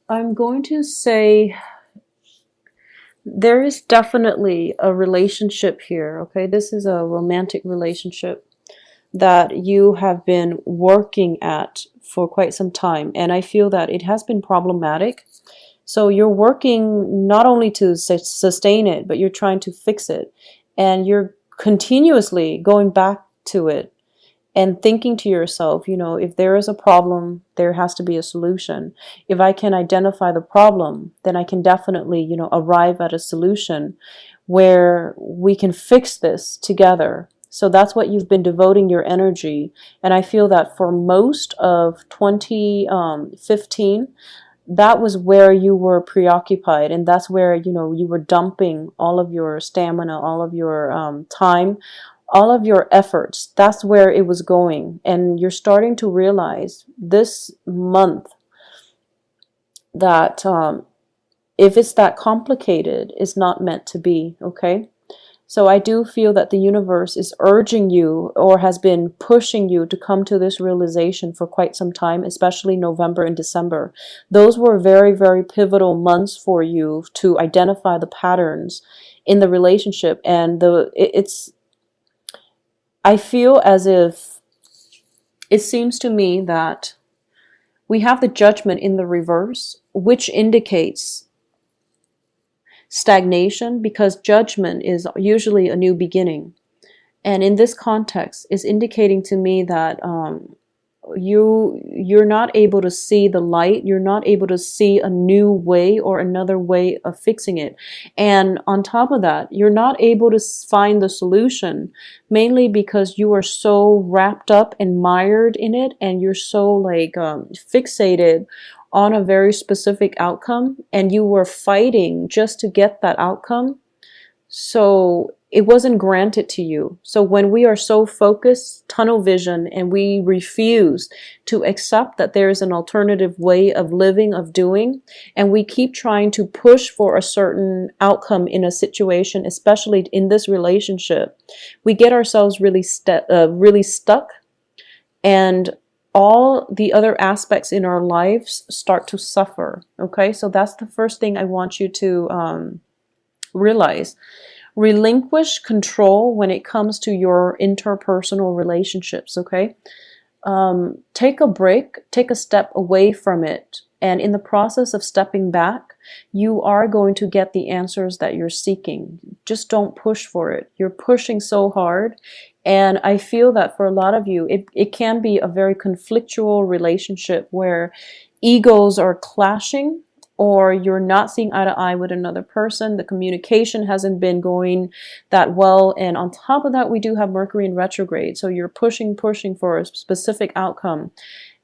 I'm going to say there is definitely a relationship here, okay? This is a romantic relationship that you have been working at for quite some time, and I feel that it has been problematic. So you're working not only to sustain it, but you're trying to fix it, and you're continuously going back to it and thinking to yourself, if there is a problem, there has to be a solution. If I can identify the problem, then I can definitely, arrive at a solution where we can fix this together. So that's what you've been devoting your energy. And I feel that for most of 2015, that was where you were preoccupied, and that's where you were dumping all of your stamina, all of your time, all of your efforts. That's where it was going, and you're starting to realize this month that if it's that complicated, it's not meant to be. Okay, so I do feel that the universe is urging you, or has been pushing you, to come to this realization for quite some time, especially November and December. Those were very, very pivotal months for you to identify the patterns in the relationship. And I feel as if it seems to me that we have the Judgment in the reverse, which indicates stagnation, because Judgment is usually a new beginning. And in this context, is indicating to me that you're not able to see the light. You're not able to see a new way or another way of fixing it. And on top of that, you're not able to find the solution, mainly because you are so wrapped up and mired in it, and you're so fixated on a very specific outcome, and you were fighting just to get that outcome. So it wasn't granted to you. So when we are so focused, tunnel vision, and we refuse to accept that there is an alternative way of living, of doing, and we keep trying to push for a certain outcome in a situation, especially in this relationship, we get ourselves really stuck, and all the other aspects in our lives start to suffer. Okay, so that's the first thing I want you to realize. Relinquish control when it comes to your interpersonal relationships, okay? Take a break, take a step away from it. And in the process of stepping back, you are going to get the answers that you're seeking. Just don't push for it. You're pushing so hard. And I feel that for a lot of you, it can be a very conflictual relationship where egos are clashing, or you're not seeing eye to eye with another person. The communication hasn't been going that well. And on top of that, we do have Mercury in retrograde. So you're pushing for a specific outcome,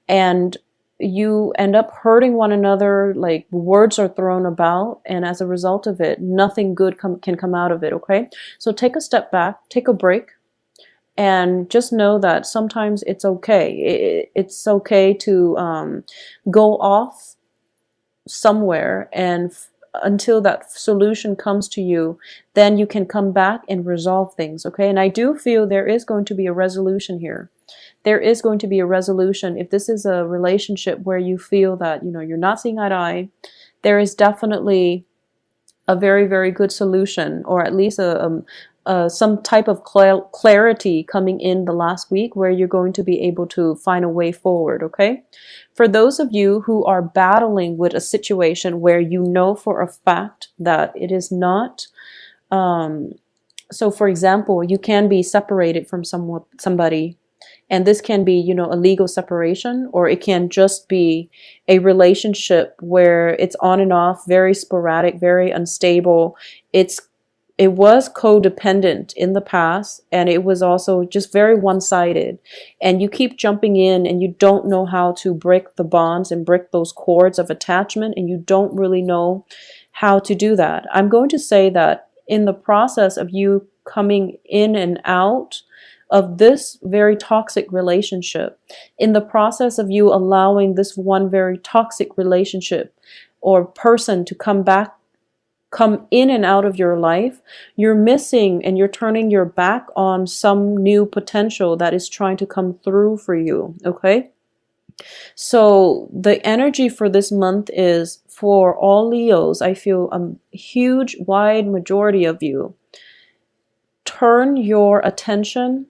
and you end up hurting one another. Like, words are thrown about, and as a result of it, nothing good can come out of it. Okay, so take a step back, take a break, and just know that sometimes it's okay. It's okay to go off somewhere, and until that solution comes to you, then you can come back and resolve things. Okay, and I do feel there is going to be a resolution here. There is going to be a resolution. If this is a relationship where you feel that you're not seeing eye to eye, there is definitely a very, very good solution, or at least some type of clarity coming in the last week, where you're going to be able to find a way forward. Okay, for those of you who are battling with a situation where you know for a fact that it is not, so for example, you can be separated from somebody, and this can be a legal separation, or it can just be a relationship where it's on and off, very sporadic, very unstable. It was codependent in the past, and it was also just very one-sided. And you keep jumping in, and you don't know how to break the bonds and break those cords of attachment, and you don't really know how to do that. I'm going to say that in the process of you coming in and out of this very toxic relationship, in the process of you allowing this one very toxic relationship or person to come in and out of your life, you're missing, and you're turning your back on some new potential that is trying to come through for you. Okay, So the energy for this month is for all Leos. I feel a huge, wide majority of you turn your attention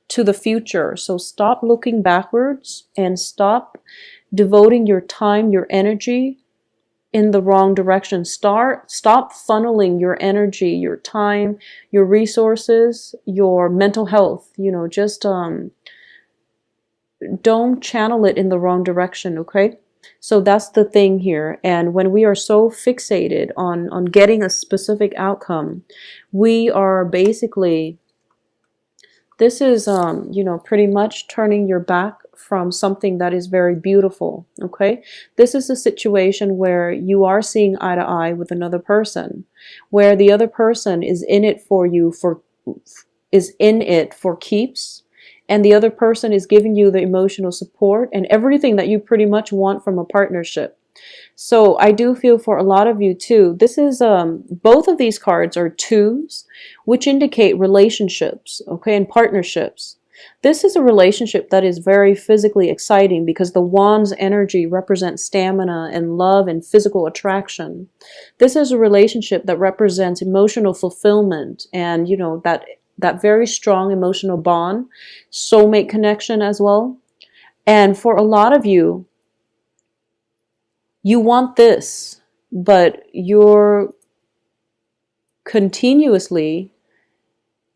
to the future. So stop looking backwards and stop devoting your time, your energy in the wrong direction. Stop funneling your energy, your time, your resources, your mental health, just don't channel it in the wrong direction, okay? So that's the thing here. And when we are so fixated on getting a specific outcome, we are basically, this is pretty much turning your back from something that is very beautiful, okay? This is a situation where you are seeing eye to eye with another person, where the other person is in it for you is in it for keeps, and the other person is giving you the emotional support and everything that you pretty much want from a partnership. So I do feel for a lot of you too, this is both of these cards are twos, which indicate relationships, okay, and partnerships. This is a relationship that is very physically exciting because the wand's energy represents stamina and love and physical attraction. This is a relationship that represents emotional fulfillment and, that very strong emotional bond, soulmate connection as well. And for a lot of you, you want this, but you're continuously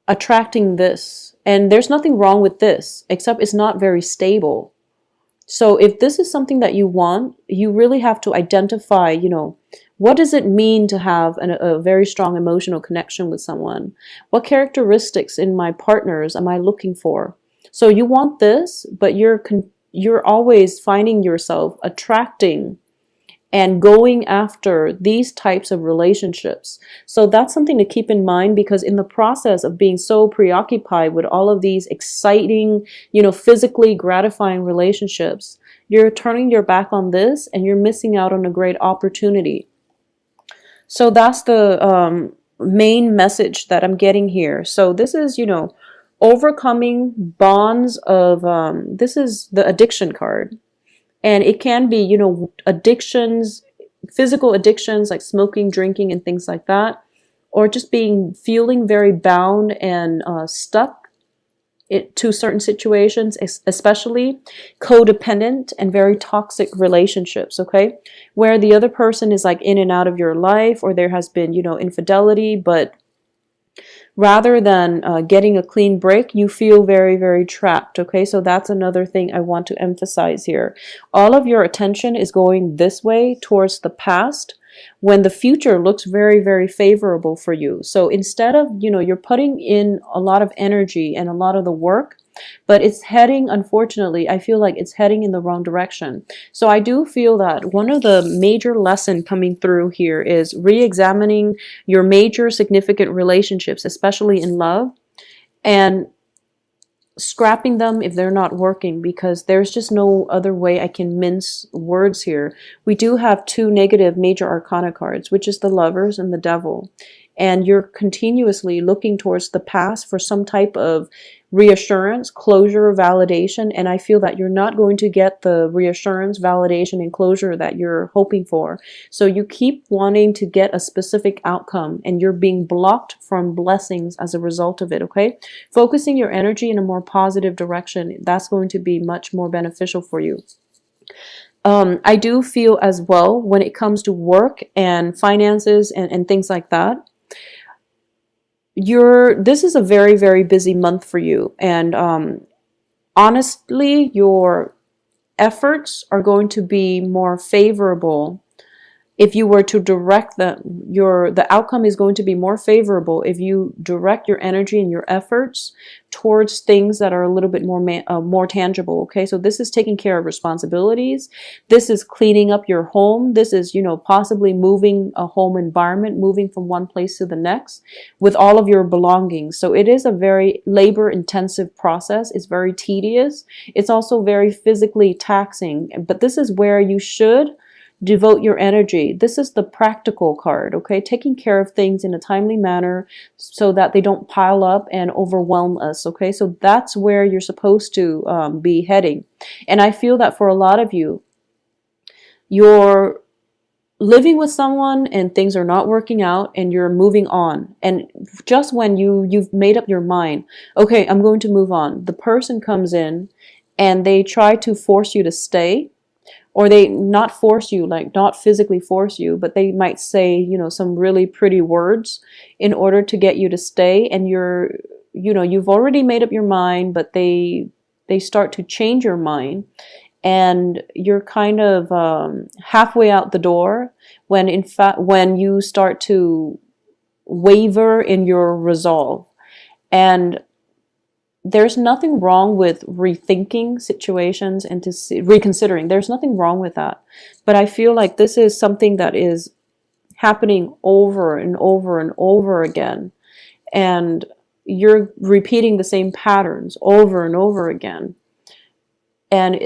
attracting this. And there's nothing wrong with this, except it's not very stable. So if this is something that you want, you really have to identify, what does it mean to have a very strong emotional connection with someone? What characteristics in my partners am I looking for? So you want this, but you're always finding yourself attracting and going after these types of relationships. So that's something to keep in mind, because in the process of being so preoccupied with all of these exciting, physically gratifying relationships, you're turning your back on this and you're missing out on a great opportunity. So that's the main message that I'm getting here. So this is, overcoming bonds of, this is the addiction card. And it can be, addictions, physical addictions like smoking, drinking, and things like that, or just feeling very bound and stuck to certain situations, especially codependent and very toxic relationships, okay? Where the other person is like in and out of your life, or there has been, infidelity, but rather than getting a clean break, you feel very, very trapped, okay? So that's another thing I want to emphasize here. All of your attention is going this way towards the past when the future looks very, very favorable for you. So instead of, you're putting in a lot of energy and a lot of the work, but it's heading, unfortunately, I feel like it's heading in the wrong direction. So I do feel that one of the major lessons coming through here is re-examining your major significant relationships, especially in love, and scrapping them if they're not working, because there's just no other way I can mince words here. We do have two negative major arcana cards, which is the Lovers and the Devil. And you're continuously looking towards the past for some type of reassurance, closure, validation, and I feel that you're not going to get the reassurance, validation, and closure that you're hoping for. So you keep wanting to get a specific outcome, and you're being blocked from blessings as a result of it, okay? Focusing your energy in a more positive direction, that's going to be much more beneficial for you. I do feel as well, when it comes to work and finances and things like that, this is a very, very busy month for you, and honestly, your efforts are going to be more favorable if you were to direct them. The outcome is going to be more favorable if you direct your energy and your efforts towards things that are a little bit more tangible, okay? So this is taking care of responsibilities. This is cleaning up your home. This is, possibly moving a home environment, moving from one place to the next with all of your belongings. So it is a very labor-intensive process. It's very tedious. It's also very physically taxing. But this is where you should devote your energy. This is the practical card, okay? Taking care of things in a timely manner so that they don't pile up and overwhelm us, okay? So that's where you're supposed to be heading. And I feel that for a lot of you, you're living with someone and things are not working out and you're moving on. And just when you've made up your mind, okay, I'm going to move on, the person comes in and they try to force you to stay, or they not force you, like not physically force you, but they might say, you know, some really pretty words in order to get you to stay. And you're, you know, you've already made up your mind, but they start to change your mind, and you're kind of halfway out the door when in fact when you start to waver in your resolve. And there's nothing wrong with rethinking situations and to reconsidering. There's nothing wrong with that. But I feel like this is something that is happening over and over and over again. And you're repeating the same patterns over and over again. And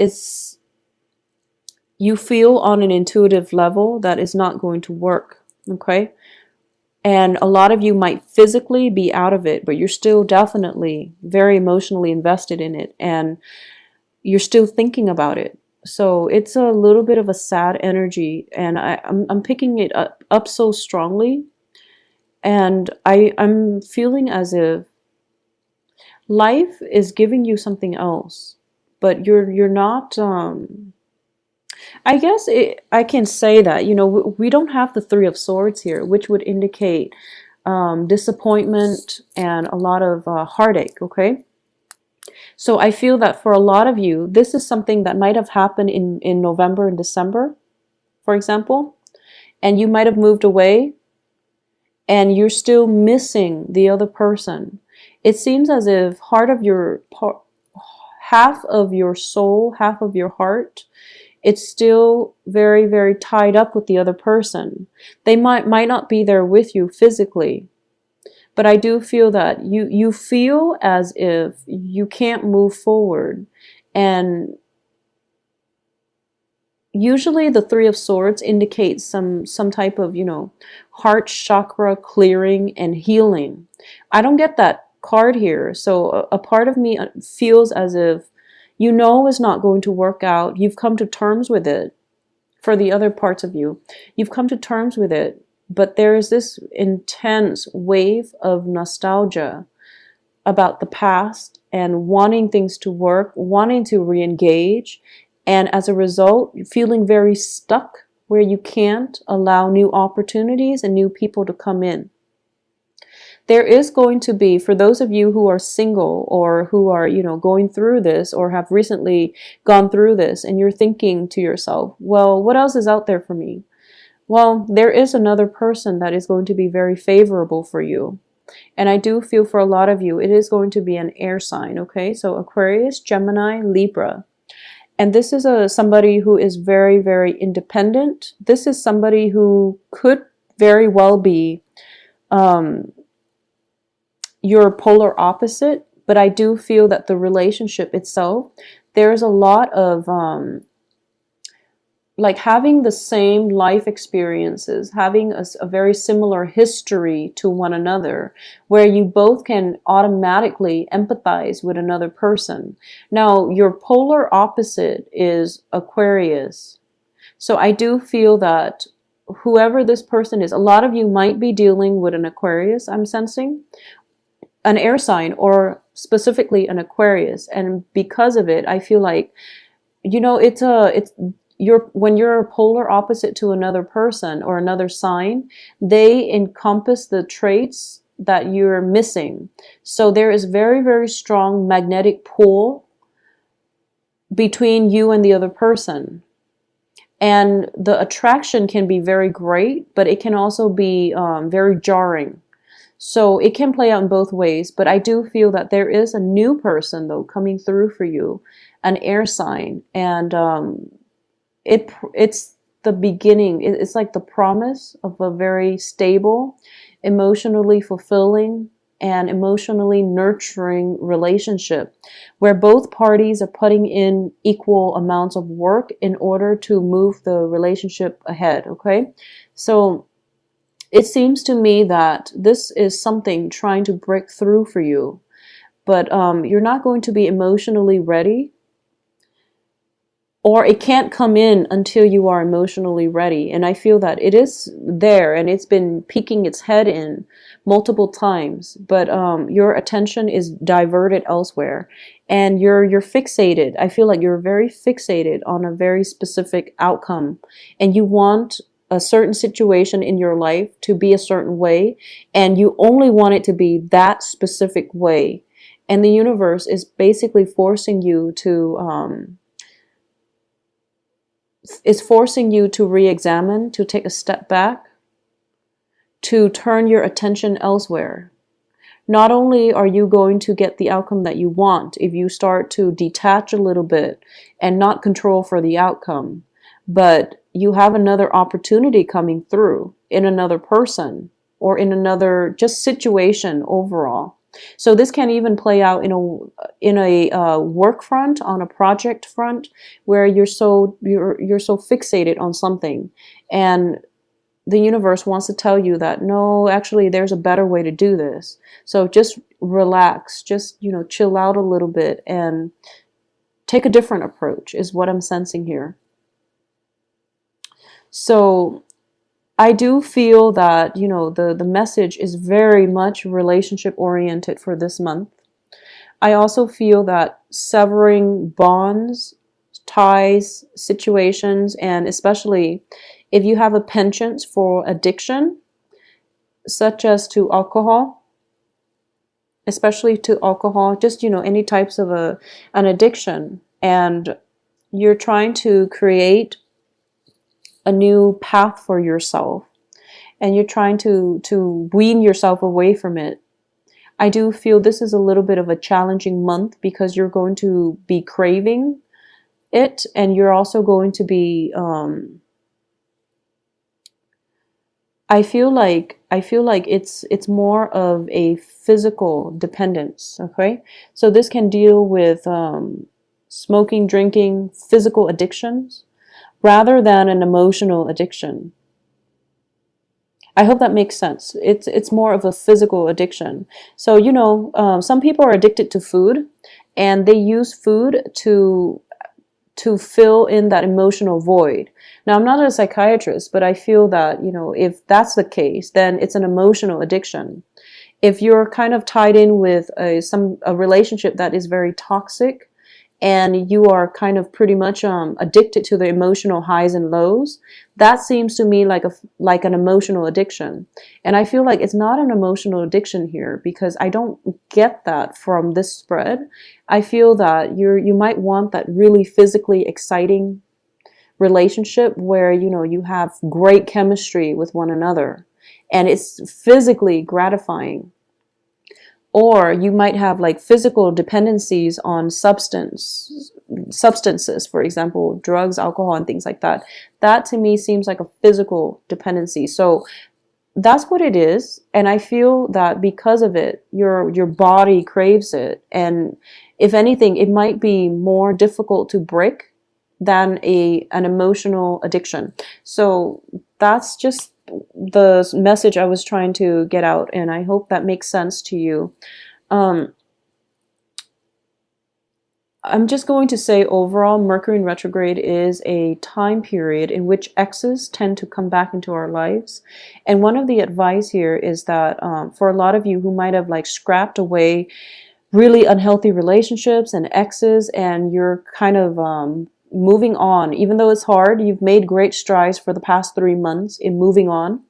you feel on an intuitive level that is not going to work, okay? And a lot of you might physically be out of it, but you're still definitely very emotionally invested in it, and you're still thinking about it. So it's a little bit of a sad energy, and I'm picking it up so strongly, and I'm feeling as if life is giving you something else, but you're not. I guess I can say that, you know, we don't have the Three of Swords here, which would indicate disappointment and a lot of heartache, okay? So I feel that for a lot of you, this is something that might have happened in November and December, for example, and you might have moved away and you're still missing the other person. It seems as if half of your soul, half of your heart, it's still very, very tied up with the other person. They might not be there with you physically, but I do feel that you feel as if you can't move forward. And usually the Three of Swords indicates some type of, you know, heart chakra clearing and healing. I don't get that card here. So a part of me feels as if, you know, is not going to work out. You've come to terms with it. For the other parts of you, you've come to terms with it, but there is this intense wave of nostalgia about the past and wanting things to work, wanting to re-engage, and as a result, feeling very stuck where you can't allow new opportunities and new people to come in. There is going to be, for those of you who are single or who are, you know, going through this or have recently gone through this, and you're thinking to yourself, well, what else is out there for me? Well, there is another person that is going to be very favorable for you. And I do feel for a lot of you, it is going to be an air sign, okay? So Aquarius, Gemini, Libra. And this is somebody who is very, very independent. This is somebody who could very well be your polar opposite, but I do feel that the relationship itself, there's a lot of like having the same life experiences, having a very similar history to one another, where you both can automatically empathize with another person. Now, your polar opposite is Aquarius. So I do feel that whoever this person is, a lot of you might be dealing with an Aquarius, I'm sensing, an air sign, or specifically an Aquarius. And because of it, I feel like, you know, when you're a polar opposite to another person or another sign, they encompass the traits that you're missing. So there is very, very strong magnetic pull between you and the other person. And the attraction can be very great, but it can also be very jarring. So it can play out in both ways, but I do feel that there is a new person, though, coming through for you, an air sign, and it's the beginning. It's like the promise of a very stable, emotionally fulfilling and emotionally nurturing relationship where both parties are putting in equal amounts of work in order to move the relationship ahead. Okay, so it seems to me that this is something trying to break through for you, but you're not going to be emotionally ready, or it can't come in until you are emotionally ready. And I feel that it is there and it's been peeking its head in multiple times, but your attention is diverted elsewhere, and you're fixated. I feel like you're very fixated on a very specific outcome, and you want a certain situation in your life to be a certain way, and you only want it to be that specific way. And the universe is basically forcing you to re-examine, to take a step back, to turn your attention elsewhere. Not only are you going to get the outcome that you want if you start to detach a little bit and not control for the outcome, but you have another opportunity coming through in another person or in another just situation overall. So this can even play out in a work front, on a project front, where you're so fixated on something, and the universe wants to tell you that no, actually there's a better way to do this. So just relax, just chill out a little bit and take a different approach is what I'm sensing here. So I do feel that, the message is very much relationship oriented for this month. I also feel that severing bonds, ties, situations, and especially if you have a penchant for addiction, such as to alcohol, especially to alcohol, just, any types of an addiction, and you're trying to create a new path for yourself, and you're trying to wean yourself away from it. I do feel this is a little bit of a challenging month because you're going to be craving it, and you're also going to be I feel like it's more of a physical dependence, okay? So this can deal with smoking, drinking, physical addictions rather than an emotional addiction. I hope that makes sense. It's more of a physical addiction. So, some people are addicted to food, and they use food to fill in that emotional void. Now, I'm not a psychiatrist, but I feel that, if that's the case, then it's an emotional addiction. If you're kind of tied in with a relationship that is very toxic, and you are kind of pretty much addicted to the emotional highs and lows, that seems to me like an emotional addiction. And I feel like it's not an emotional addiction here, because I don't get that from this spread. I feel that you might want that really physically exciting relationship where you have great chemistry with one another and it's physically gratifying. Or you might have like physical dependencies on substances, for example, drugs, alcohol, and things like that. That to me seems like a physical dependency. So that's what it is. And I feel that because of it, your body craves it. And if anything, it might be more difficult to break than an emotional addiction. So that's just the message I was trying to get out, and I hope that makes sense to you. I'm just going to say overall, Mercury in retrograde is a time period in which exes tend to come back into our lives. And one of the advice here is that for a lot of you who might have like scrapped away really unhealthy relationships and exes, and you're kind of moving on, even though it's hard, you've made great strides for the past 3 months in moving on.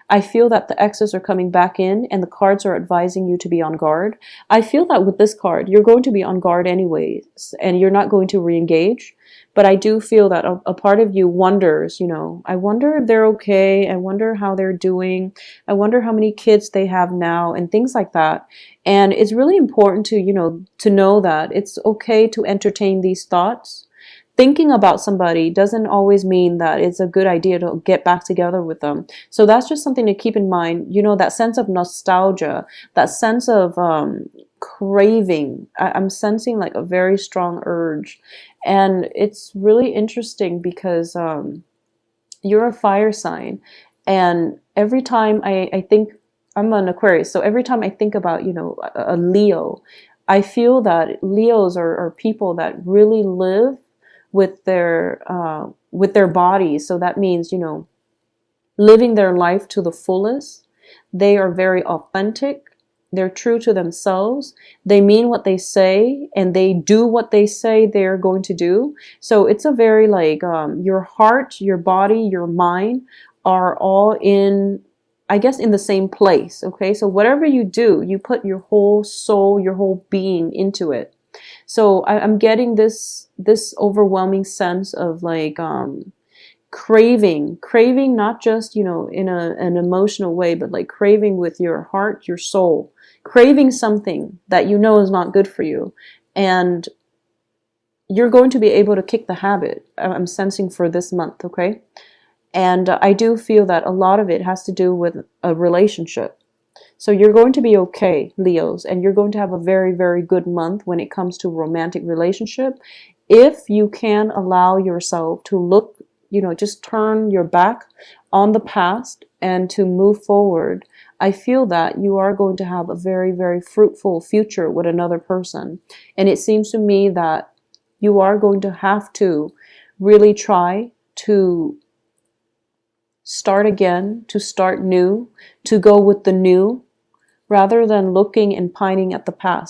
I feel that the exes are coming back in, and the cards are advising you to be on guard. I feel that with this card, you're going to be on guard anyways, and you're not going to re-engage. But I do feel that a part of you wonders, I wonder if they're okay. I wonder how they're doing. I wonder how many kids they have now and things like that. And it's really important to, to know that it's okay to entertain these thoughts. thinking about somebody doesn't always mean that it's a good idea to get back together with them. So that's just something to keep in mind. You know, that sense of nostalgia, that sense of craving. I'm sensing like a very strong urge. And it's really interesting because you're a fire sign. And every time I think, I'm an Aquarius, so every time I think about, you know, a Leo, I feel that Leos are people that really live with their bodies. So that means, you know, living their life to the fullest. They are very authentic. They're true to themselves. They mean what they say, and they do what they say they're going to do. So it's a very like your heart, your body, your mind are all in, I guess, in the same place. Okay, so whatever you do, you put your whole soul, your whole being into it. So I'm getting this overwhelming sense of like craving, not just, you know, in an emotional way, but like craving with your heart, your soul, craving something that you know is not good for you. And you're going to be able to kick the habit, I'm sensing, for this month. Okay. And I do feel that a lot of it has to do with a relationship. So you're going to be okay, Leos, and you're going to have a very, very good month when it comes to romantic relationship. If you can allow yourself to look, you know, just turn your back on the past and to move forward, I feel that you are going to have a very, very fruitful future with another person. And it seems to me that you are going to have to really try to start again, to start new, to go with the new, rather than looking and pining at the past.